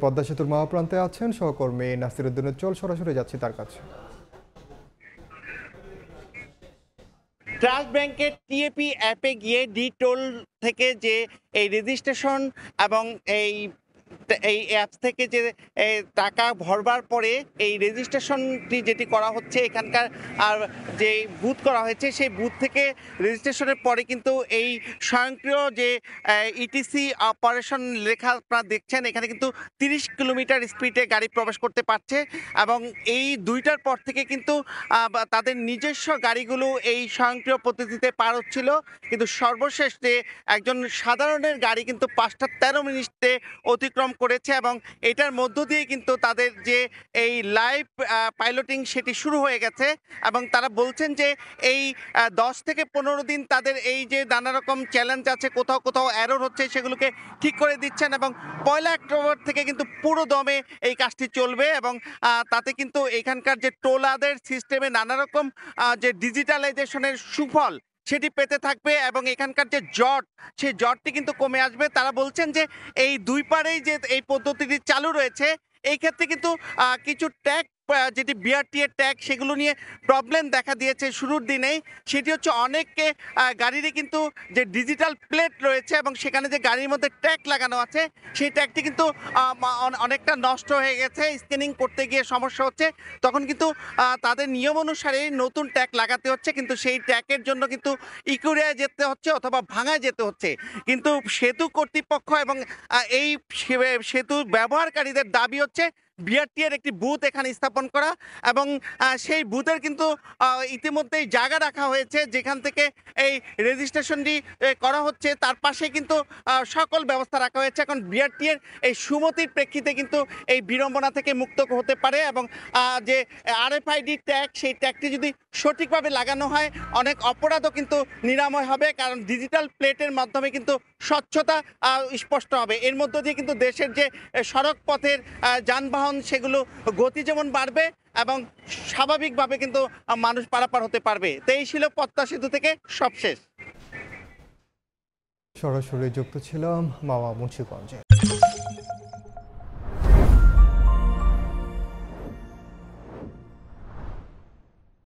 পদ্মা সেতুর মহাপ্রান্তে আছেন সহকর্মী নাসিরউদ্দিনের, চল সরাসরি যাচ্ছি তার কাছে। ট্রাস্ট ব্যাংকের টিএপি অ্যাপে গিয়ে ডি টোল থেকে যে এই রেজিস্ট্রেশন এবং এই অ্যাপস থেকে যে টাকা ভরবার পরে এই রেজিস্ট্রেশনটি যেটি করা হচ্ছে এখানকার আর যে বুথ করা হয়েছে সেই বুথ থেকে রেজিস্ট্রেশনের পরে কিন্তু এই স্বয়ংক্রিয় যে ইটিসি অপারেশন লেখা আপনারা দেখছেন, এখানে কিন্তু 30 কিলোমিটার স্পিডে গাড়ি প্রবেশ করতে পারছে এবং এই 2টার পর থেকে কিন্তু তাদের নিজস্ব গাড়িগুলো এই স্বয়ংক্রিয় পদ্ধতিতে পার হচ্ছিল, কিন্তু সর্বশেষ যে একজন সাধারণের গাড়ি কিন্তু 5টা 13 মিনিটে অতিক্রম করেছে এবং এটার মধ্য দিয়ে কিন্তু তাদের যে এই লাইভ পাইলটিং সেটি শুরু হয়ে গেছে এবং তারা বলছেন যে এই 10 থেকে 15 দিন তাদের এই যে নানা রকম চ্যালেঞ্জ আছে, কোথাও কোথাও এরর হচ্ছে, সেগুলোকে ঠিক করে দিচ্ছেন এবং 1 অক্টোবর থেকে কিন্তু পুরো দমে এই কাজটি চলবে এবং তাতে কিন্তু এখানকার যে টোলাদের সিস্টেমে নানা রকম যে ডিজিটালাইজেশনের সুফল সেটি পেতে থাকবে এবং এখানকার যে জট সেই জটটি কিন্তু কমে আসবে। তারা বলছেন যে এই দুই পারেই যে এই পদ্ধতিটি চালু রয়েছে এই ক্ষেত্রে কিন্তু কিছু ট্যাগ যেটি বিআরটি এর ট্যাগ সেগুলো নিয়ে প্রবলেম দেখা দিয়েছে শুরুর দিনেই। সেটি হচ্ছে অনেককে গাড়িরই কিন্তু যে ডিজিটাল প্লেট রয়েছে এবং সেখানে যে গাড়ির মধ্যে ট্যাগ লাগানো আছে সেই ট্যাগটি কিন্তু অনেকটা নষ্ট হয়ে গেছে, স্ক্যানিং করতে গিয়ে সমস্যা হচ্ছে, তখন কিন্তু তাদের নিয়ম অনুসারে নতুন ট্যাগ লাগাতে হচ্ছে, কিন্তু সেই ট্যাগের জন্য কিন্তু ইকুরিয়ায় যেতে হচ্ছে অথবা ভাঙায় যেতে হচ্ছে। কিন্তু সেতু কর্তৃপক্ষ এবং এই সেতু ব্যবহারকারীদের দাবি হচ্ছে বিআরটি এর একটি বুথ এখানে স্থাপন করা এবং সেই বুথের কিন্তু ইতিমধ্যেই জায়গা রাখা হয়েছে যেখান থেকে এই রেজিস্ট্রেশনটি করা হচ্ছে, তার পাশে কিন্তু সকল ব্যবস্থা রাখা হয়েছে। এখন বিআরটি এর এই সুমতির প্রেক্ষিতে কিন্তু এই বিড়ম্বনা থেকে মুক্ত হতে পারে এবং যে আরএফআইডি ট্যাগ সেই ট্যাগটি যদি সঠিকভাবে লাগানো হয় অনেক অপরাধও কিন্তু নিরাময় হবে, কারণ ডিজিটাল প্লেটের মাধ্যমে কিন্তু স্বচ্ছতা স্পষ্ট হবে। এর মধ্য দিয়ে কিন্তু দেশের যে সড়ক পথের যানবাহন সেগুলো গতি যেমন বাড়বে এবং স্বাভাবিকভাবে কিন্তু মানুষ পারাপার হতে পারবে। তো এই ছিল পদ্মা সেতু থেকে সবশেষ। সরাসরি যুক্ত ছিলাম মাওয়া মুন্সিগঞ্জে।